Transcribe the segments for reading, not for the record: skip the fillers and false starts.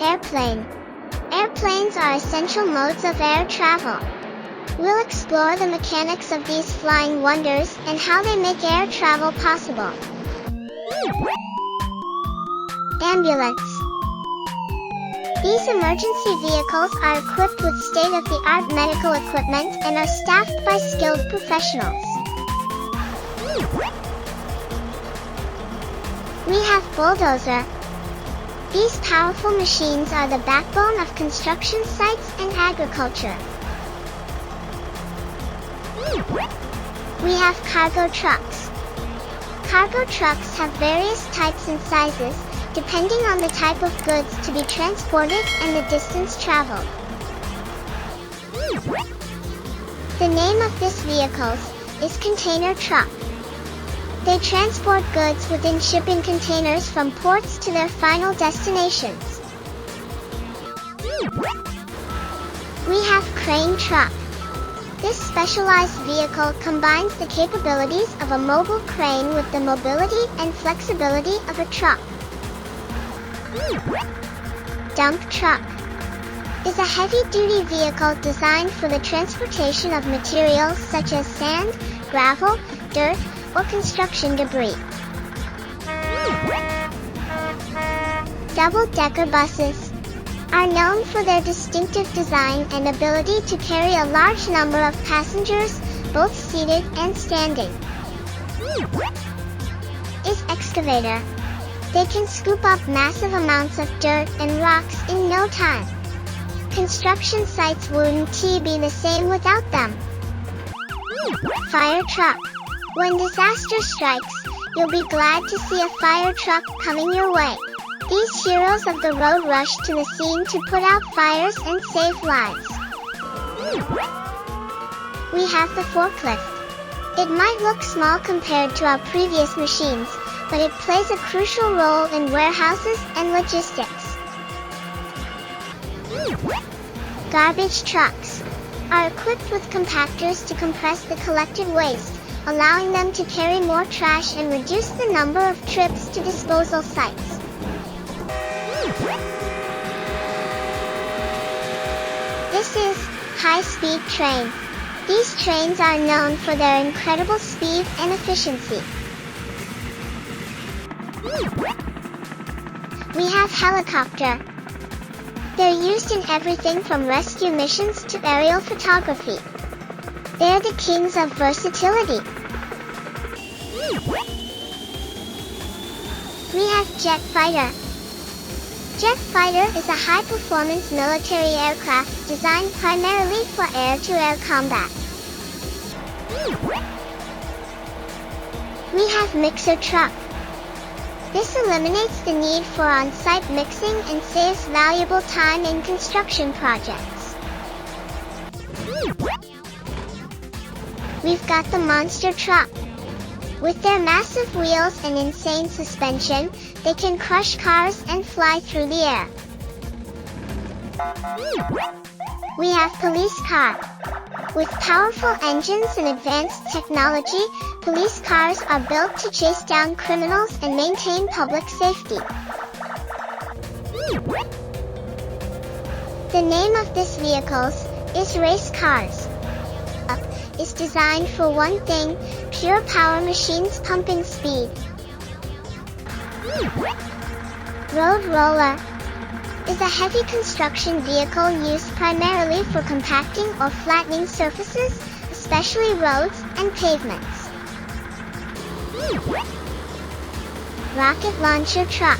Airplane. Airplanes are essential modes of air travel. We'll explore the mechanics of these flying wonders and how they make air travel possible. Ambulance. These emergency vehicles are equipped with state-of-the-art medical equipment and are staffed by skilled professionals. We have bulldozer. These powerful machines are the backbone of construction sites and agriculture. We have cargo trucks. Cargo trucks have various types and sizes, depending on the type of goods to be transported and the distance traveled. The name of this vehicles is container truck. They transport goods within shipping containers from ports to their final destinations. We have crane truck. This specialized vehicle combines the capabilities of a mobile crane with the mobility and flexibility of a truck. Dump truck is a heavy-duty vehicle designed for the transportation of materials such as sand, gravel, dirt, or construction debris. Double-decker buses are known for their distinctive design and ability to carry a large number of passengers, both seated and standing. Is excavator. They can scoop up massive amounts of dirt and rocks in no time. Construction sites wouldn't be the same without them. Fire truck. When disaster strikes, you'll be glad to see a fire truck coming your way. These heroes of the road rush to the scene to put out fires and save lives. We have the forklift. It might look small compared to our previous machines, but it plays a crucial role in warehouses and logistics. Garbage trucks are equipped with compactors to compress the collected waste, allowing them to carry more trash and reduce the number of trips to disposal sites. This is high-speed train. These trains are known for their incredible speed and efficiency. We have helicopter. They're used in everything from rescue missions to aerial photography. They're the kings of versatility. We have jet fighter. Jet fighter is a high-performance military aircraft designed primarily for air-to-air combat. We have mixer truck. This eliminates the need for on-site mixing and saves valuable time in construction projects. We've got the monster truck. With their massive wheels and insane suspension, they can crush cars and fly through the air. We have police car. With powerful engines and advanced technology, police cars are built to chase down criminals and maintain public safety. The name of this vehicles is race cars. Is designed for one thing, pure power machines pumping speed. Road roller is a heavy construction vehicle used primarily for compacting or flattening surfaces, especially roads and pavements. Rocket launcher truck.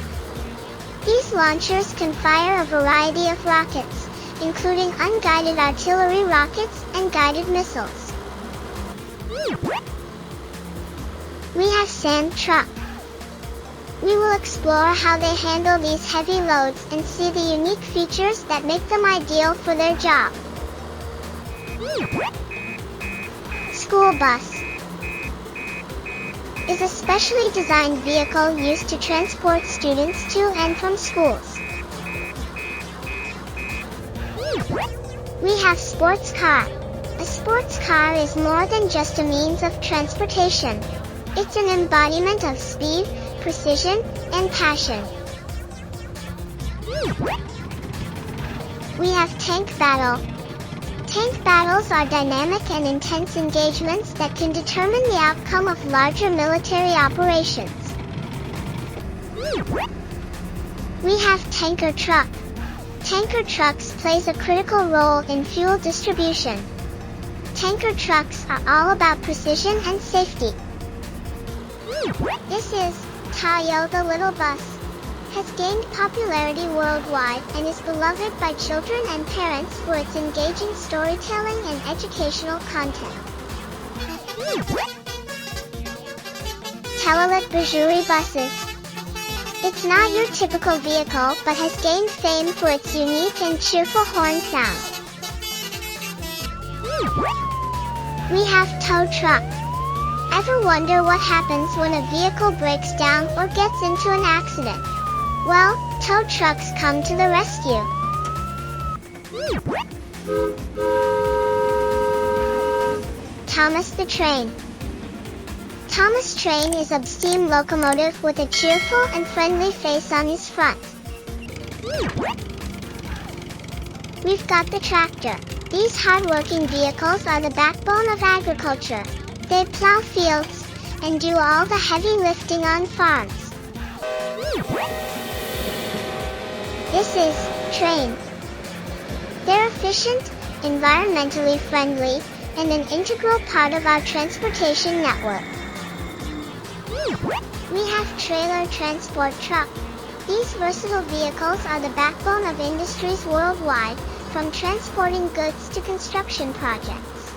These launchers can fire a variety of rockets, including unguided artillery rockets and guided missiles. We have sand truck. We will explore how they handle these heavy loads and see the unique features that make them ideal for their job. School bus is a specially designed vehicle used to transport students to and from schools. We have sports car. A sports car is more than just a means of transportation. It's an embodiment of speed, precision, and passion. We have tank battle. Tank battles are dynamic and intense engagements that can determine the outcome of larger military operations. We have tanker truck. Tanker trucks plays a critical role in fuel distribution. Tanker trucks are all about precision and safety. This is Tayo the Little Bus. Has gained popularity worldwide and is beloved by children and parents for its engaging storytelling and educational content. Telolet Bajuri buses. It's not your typical vehicle but has gained fame for its unique and cheerful horn sound. We have tow truck. Ever wonder what happens when a vehicle breaks down or gets into an accident? Well, tow trucks come to the rescue. Thomas the Train. Thomas Train is a steam locomotive with a cheerful and friendly face on his front. We've got the tractor. These hard-working vehicles are the backbone of agriculture. They plow fields and do all the heavy lifting on farms. This is train. They're efficient, environmentally friendly, and an integral part of our transportation network. We have trailer transport truck. These versatile vehicles are the backbone of industries worldwide, from transporting goods to construction projects.